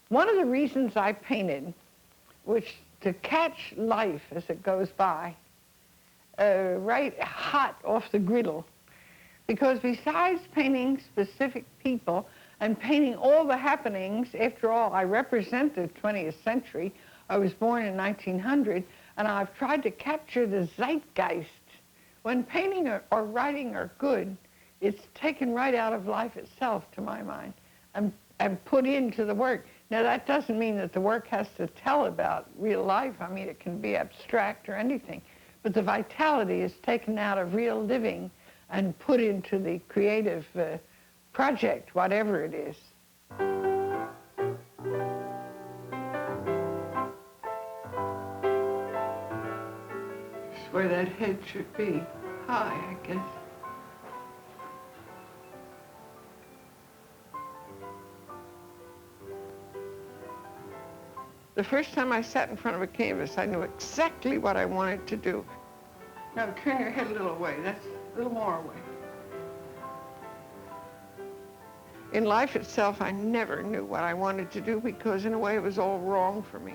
One of the reasons I painted was to catch life as it goes by, right hot off the griddle. Because besides painting specific people and painting all the happenings, after all, I represent the 20th century. I was born in 1900, and I've tried to capture the zeitgeist. When painting or writing are good, it's taken right out of life itself, to my mind, and put into the work. Now, that doesn't mean that the work has to tell about real life. I mean, it can be abstract or anything. But the vitality is taken out of real living and put into the creative project, whatever it is. It's where that head should be. High, I guess. The first time I sat in front of a canvas, I knew exactly what I wanted to do. Now, turn your head a little away. That's a little more away. In life itself, I never knew what I wanted to do because, in a way, it was all wrong for me.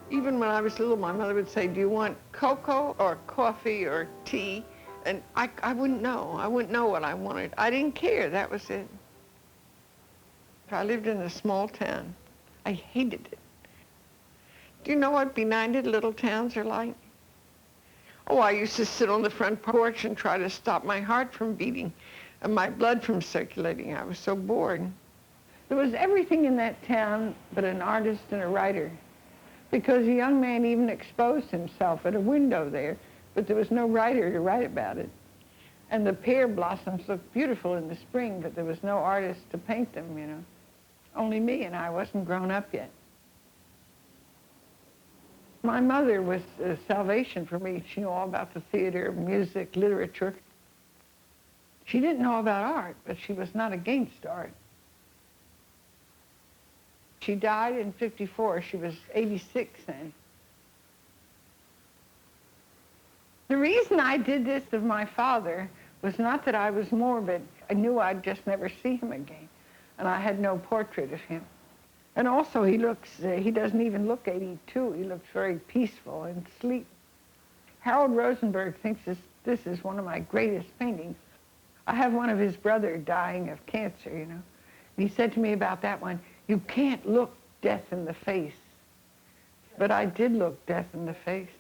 Even when I was little, my mother would say, do you want cocoa or coffee or tea? And I wouldn't know. I wouldn't know what I wanted. I didn't care. That was it. I lived in a small town. I hated it. Do you know what benighted little towns are like? Oh, I used to sit on the front porch and try to stop my heart from beating and my blood from circulating. I was so bored. There was everything in that town but an artist and a writer, because a young man even exposed himself at a window there, but there was no writer to write about it. And the pear blossoms looked beautiful in the spring, but there was no artist to paint them, you know. Only me, and I wasn't grown up yet. My mother was salvation for me. She knew all about the theater, music, literature. She didn't know about art, but she was not against art. She died in '54. She was 86 then. The reason I did this of my father was not that I was morbid. I knew I'd just never see him again, and I had no portrait of him. And also, he doesn't even look 82. He looks very peaceful and sleep. Harold Rosenberg thinks this is one of my greatest paintings. I have one of his brother dying of cancer, you know. And he said to me about that one, you can't look death in the face. But I did look death in the face.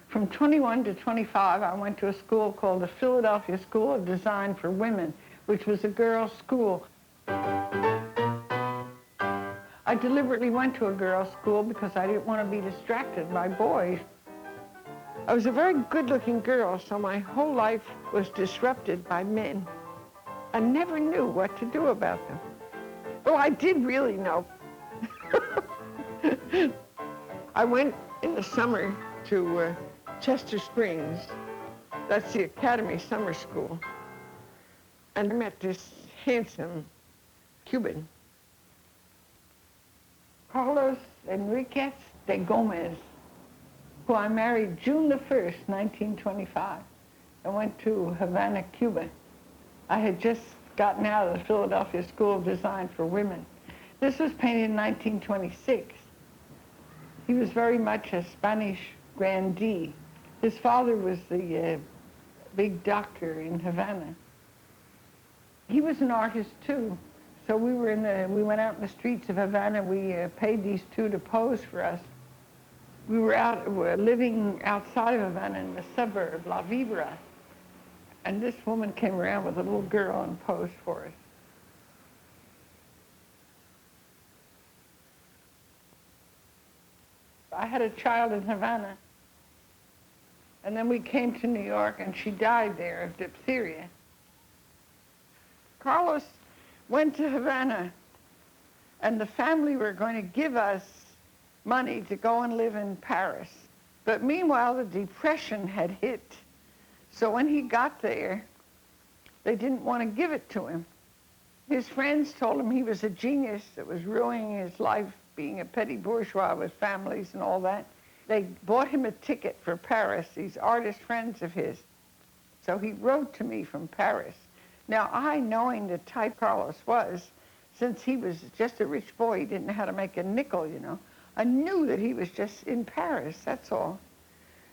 From 21 to 25, I went to a school called the Philadelphia School of Design for Women, which was a girls' school. I deliberately went to a girls' school because I didn't want to be distracted by boys. I was a very good-looking girl, so my whole life was disrupted by men. I never knew what to do about them. Oh, I did really know. I went in the summer to Chester Springs. That's the Academy Summer School. And I met this handsome Cuban, Carlos Enriquez de Gomez, who I married June the 1st, 1925. I went to Havana, Cuba. I had just gotten out of the Philadelphia School of Design for Women. This was painted in 1926. He was very much a Spanish grandee. His father was the big doctor in Havana. He was an artist too. So we went out in the streets of Havana. We paid these two to pose for us. We were living outside of Havana in the suburb, La Vibra. And this woman came around with a little girl and posed for us. I had a child in Havana. And then we came to New York, and she died there of diphtheria. Carlos went to Havana, and the family were going to give us money to go and live in Paris. But meanwhile, the Depression had hit. So when he got there, they didn't want to give it to him. His friends told him he was a genius that was ruining his life being a petty bourgeois with families and all that. They bought him a ticket for Paris, these artist friends of his. So he wrote to me from Paris. Now, I, knowing the type Carlos was, since he was just a rich boy, he didn't know how to make a nickel, you know, I knew that he was just in Paris, that's all.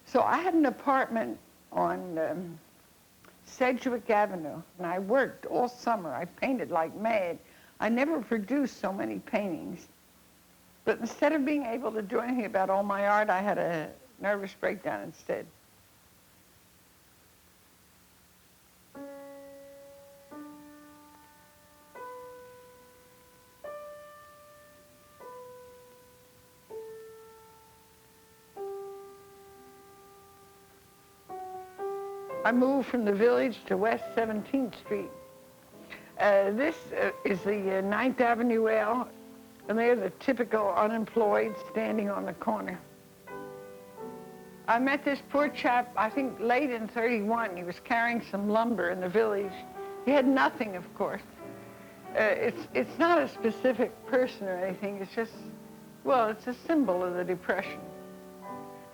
So I had an apartment on Sedgwick Avenue, and I worked all summer. I painted like mad. I never produced so many paintings. But instead of being able to do anything about all my art, I had a nervous breakdown instead. I moved from the Village to West 17th Street. This is the 9th Avenue L, and they're the typical unemployed standing on the corner. I met this poor chap, I think late in 31. He was carrying some lumber in the Village. He had nothing, of course. It's not a specific person or anything. It's just, well, it's a symbol of the Depression,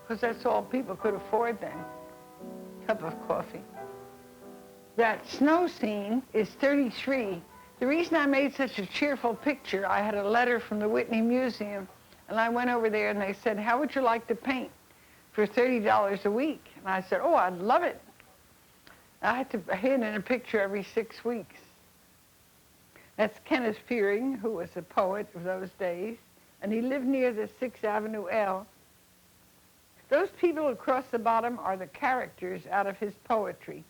because that's all people could afford then. Cup of coffee. That snow scene is 33. The reason I made such a cheerful picture, I had a letter from the Whitney Museum, and I went over there and they said, how would you like to paint for $30 a week? And I said, oh, I'd love it. I had to hand in a picture every 6 weeks. That's Kenneth Fearing, who was a poet of those days, and he lived near the 6th Avenue L. Those people across the bottom are the characters out of his poetry.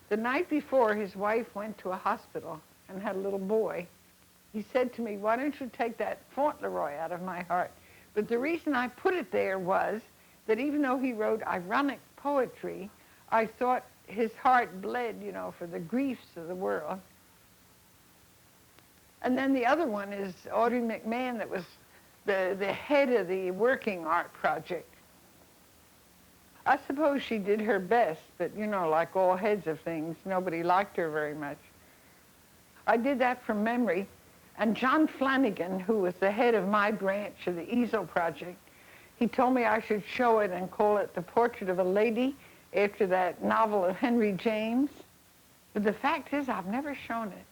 The night before, his wife went to a hospital and had a little boy. He said to me, why don't you take that Fauntleroy out of my heart? But the reason I put it there was that even though he wrote ironic poetry, I thought his heart bled, you know, for the griefs of the world. And then the other one is Audrey McMahon, that was the head of the Working Art Project. I suppose she did her best, but, you know, like all heads of things, nobody liked her very much. I did that from memory, and John Flanagan, who was the head of my branch of the Easel Project, he told me I should show it and call it The Portrait of a Lady, after that novel of Henry James. But the fact is, I've never shown it.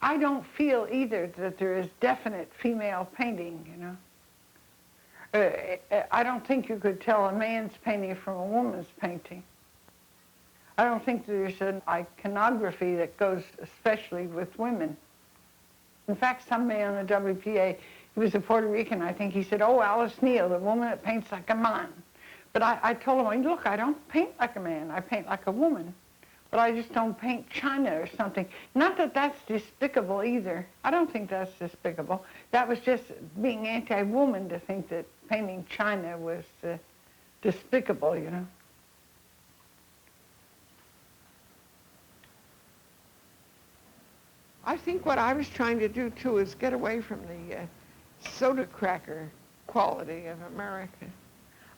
I don't feel either that there is definite female painting, you know. I don't think you could tell a man's painting from a woman's painting. I don't think there's an iconography that goes especially with women. In fact, some man on the WPA, he was a Puerto Rican, I think, he said, oh, Alice Neel, the woman that paints like a man. But I told him, look, I don't paint like a man, I paint like a woman. But I just don't paint China or something. Not that that's despicable either. I don't think that's despicable. That was just being anti-woman to think that painting China was despicable, you know. I think what I was trying to do, too, is get away from the soda cracker quality of America.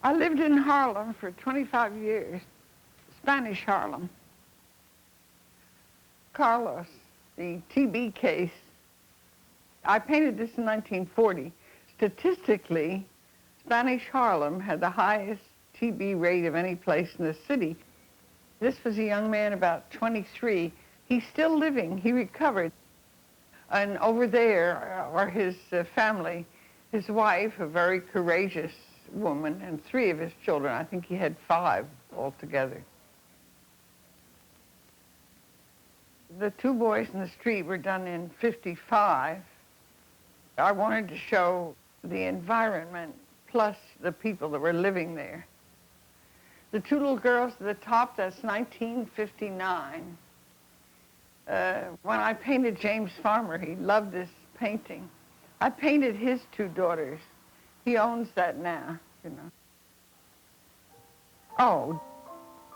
I lived in Harlem for 25 years, Spanish Harlem. Carlos, the TB case, I painted this in 1940. Statistically, Spanish Harlem had the highest TB rate of any place in the city. This was a young man about 23. He's still living. He recovered. And over there are his family, his wife, a very courageous woman, and 3 of his children. I think he had 5 altogether. The 2 boys in the street were done in 55. I wanted to show the environment plus the people that were living there. The 2 little girls at the top, that's 1959. When I painted James Farmer, he loved this painting. I painted his 2 daughters. He owns that now, you know. Oh,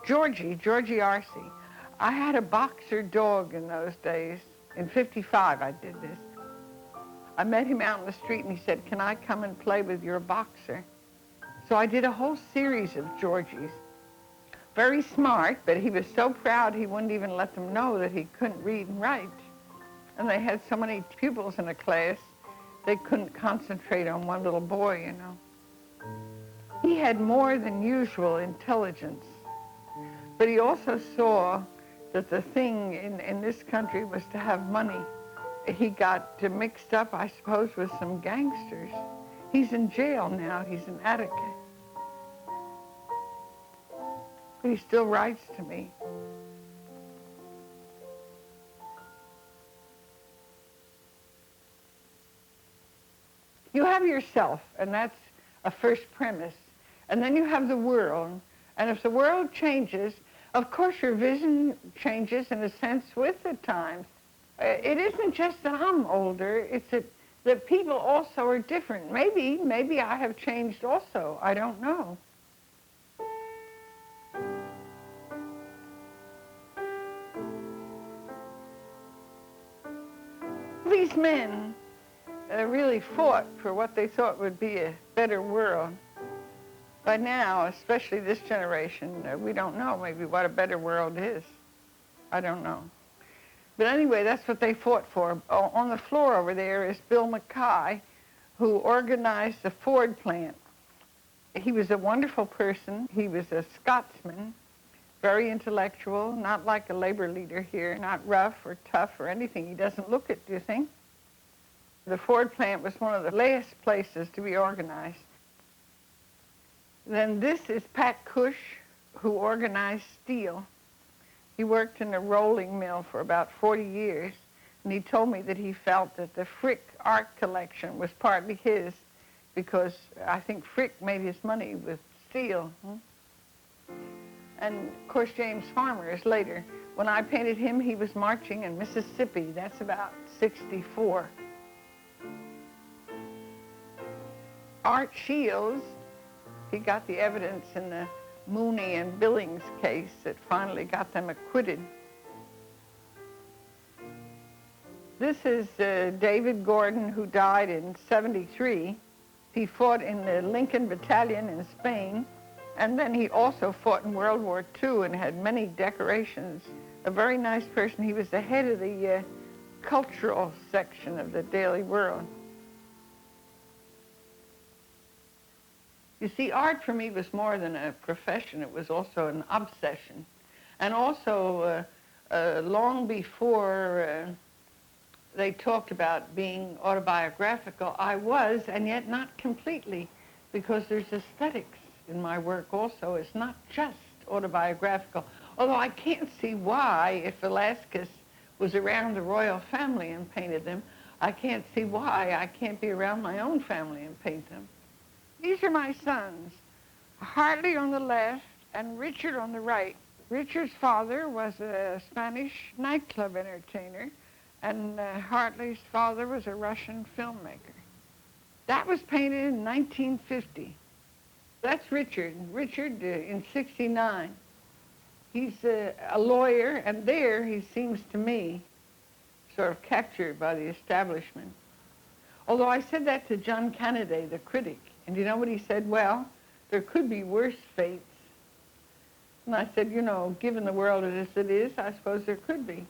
Georgie Arce. I had a boxer dog in those days. In 55, I did this. I met him out in the street and he said, can I come and play with your boxer? So I did a whole series of Georgies. Very smart, but he was so proud he wouldn't even let them know that he couldn't read and write. And they had so many pupils in a class They couldn't concentrate on one little boy, you know. He had more than usual intelligence, but he also saw that the thing in this country was to have money. He got mixed up, I suppose, with some gangsters. He's in jail now. He's in Attica. But he still writes to me. You have yourself, and that's a first premise. And then you have the world. And if the world changes, of course your vision changes in a sense with the times. It isn't just that I'm older, it's that people also are different. Maybe I have changed also, I don't know. These men really fought for what they thought would be a better world. By now, especially this generation, we don't know maybe what a better world is. I don't know. But anyway, that's what they fought for. On the floor over there is Bill Mackay, who organized the Ford plant. He was a wonderful person. He was a Scotsman, very intellectual, not like a labor leader here, not rough or tough or anything. He doesn't look it, do you think? The Ford plant was one of the last places to be organized. Then this is Pat Cush, who organized steel. He worked in a rolling mill for about 40 years, and he told me that he felt that the Frick art collection was partly his because I think Frick made his money with steel. And, of course, James Farmer is later. When I painted him, he was marching in Mississippi. That's about 64. Art Shields, he got the evidence in the Mooney and Billings case that finally got them acquitted. This is David Gordon, who died in '73. He fought in the Lincoln Battalion in Spain, and then he also fought in World War II and had many decorations. A very nice person. He was the head of the cultural section of the Daily World. You see, art for me was more than a profession. It was also an obsession. And also, long before they talked about being autobiographical, I was, and yet not completely, because there's aesthetics in my work also. It's not just autobiographical. Although I can't see why, if Velasquez was around the royal family and painted them, I can't see why I can't be around my own family and paint them. These are my sons, Hartley on the left and Richard on the right. Richard's father was a Spanish nightclub entertainer, and Hartley's father was a Russian filmmaker. That was painted in 1950. That's Richard. Richard in '69. He's a lawyer, and there he seems to me sort of captured by the establishment. Although I said that to John Kennedy, the critic, and you know what he said? Well, there could be worse fates. And I said, you know, given the world as it is, I suppose there could be.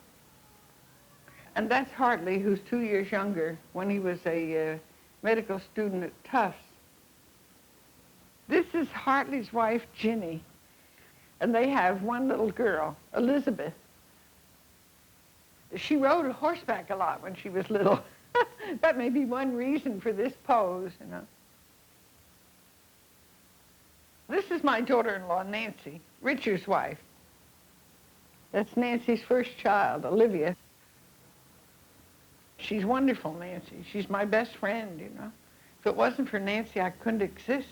And that's Hartley, who's 2 years younger, when he was a medical student at Tufts. This is Hartley's wife, Ginny, and they have one little girl, Elizabeth. She rode horseback a lot when she was little. That may be one reason for this pose, you know. This is my daughter-in-law, Nancy, Richard's wife. That's Nancy's first child, Olivia. She's wonderful, Nancy. She's my best friend, you know. If it wasn't for Nancy, I couldn't exist.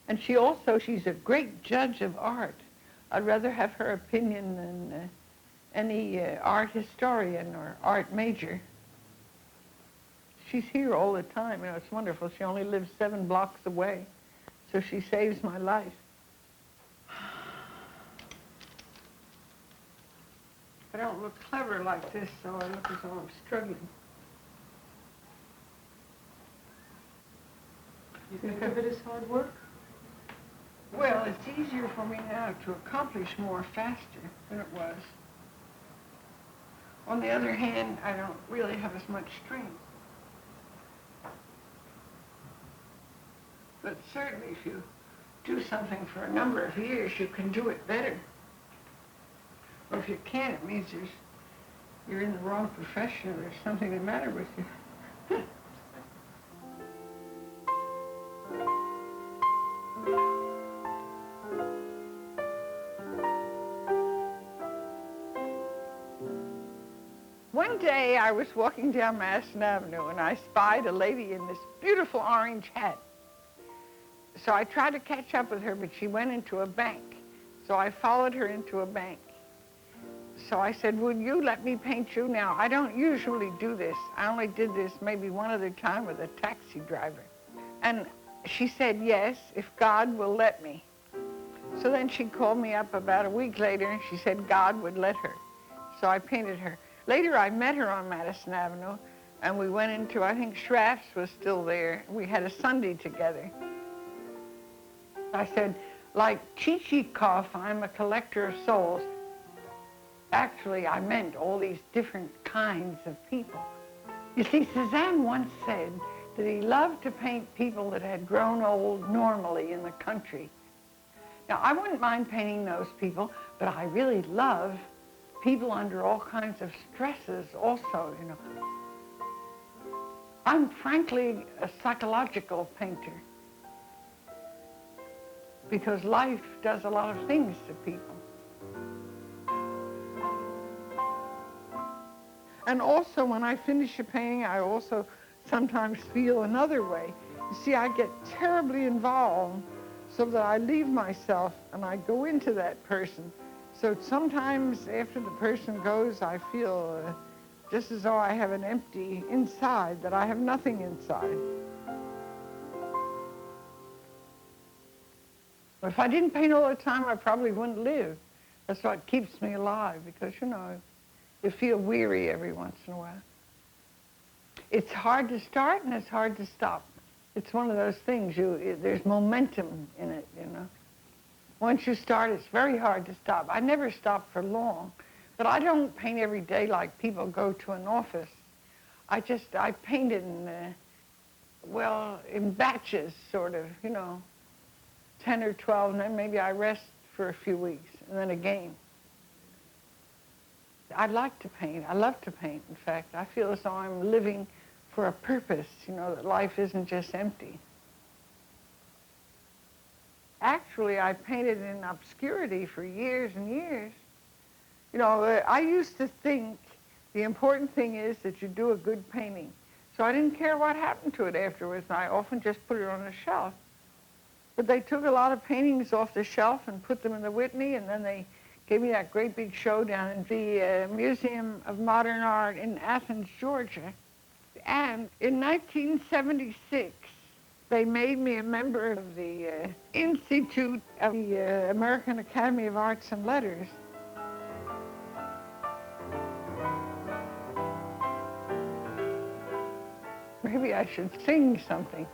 And she's a great judge of art. I'd rather have her opinion than any art historian or art major. She's here all the time. You know, it's wonderful. She only lives 7 blocks away, so she saves my life. I don't look clever like this, so I look as though I'm struggling. You think of it as hard work? Well, it's easier for me now to accomplish more faster than it was. On the other hand, I don't really have as much strength. But certainly if you do something for a number of years, you can do it better. Or if you can't, it means you're in the wrong profession or there's something the matter with you. One day I was walking down Madison Avenue and I spied a lady in this beautiful orange hat. So I tried to catch up with her, but she went into a bank. So I followed her into a bank. So I said, would you let me paint you? Now, I don't usually do this. I only did this maybe one other time with a taxi driver. And she said, yes, if God will let me. So then she called me up about a week later and she said God would let her. So I painted her. Later, I met her on Madison Avenue, and we went into, I think Schraff's was still there. We had a Sunday together. I said, like Chichikov, I'm a collector of souls. Actually, I meant all these different kinds of people. You see, Cézanne once said that he loved to paint people that had grown old normally in the country. Now, I wouldn't mind painting those people, but I really love people under all kinds of stresses also, you know. I'm frankly a psychological painter because life does a lot of things to people. And also when I finish a painting, I also sometimes feel another way. You see, I get terribly involved so that I leave myself and I go into that person. So sometimes after the person goes, I feel just as though I have an empty inside, that I have nothing inside. But if I didn't paint all the time, I probably wouldn't live. That's what keeps me alive, because, you know, you feel weary every once in a while. It's hard to start and it's hard to stop. It's one of those things, there's momentum in it, you know. Once you start, it's very hard to stop. I never stop for long, but I don't paint every day like people go to an office. I paint in, in batches, sort of, you know, 10 or 12, and then maybe I rest for a few weeks, and then again. I like to paint. I love to paint, in fact. I feel as though I'm living for a purpose, you know, that life isn't just empty. Actually, I painted in obscurity for years and years. You know, I used to think the important thing is that you do a good painting. So I didn't care what happened to it afterwards. I often just put it on a shelf. But they took a lot of paintings off the shelf and put them in the Whitney, and then they gave me that great big show down in the Museum of Modern Art in Athens, Georgia. And in 1976, they made me a member of the Institute of the American Academy of Arts and Letters. Maybe I should sing something.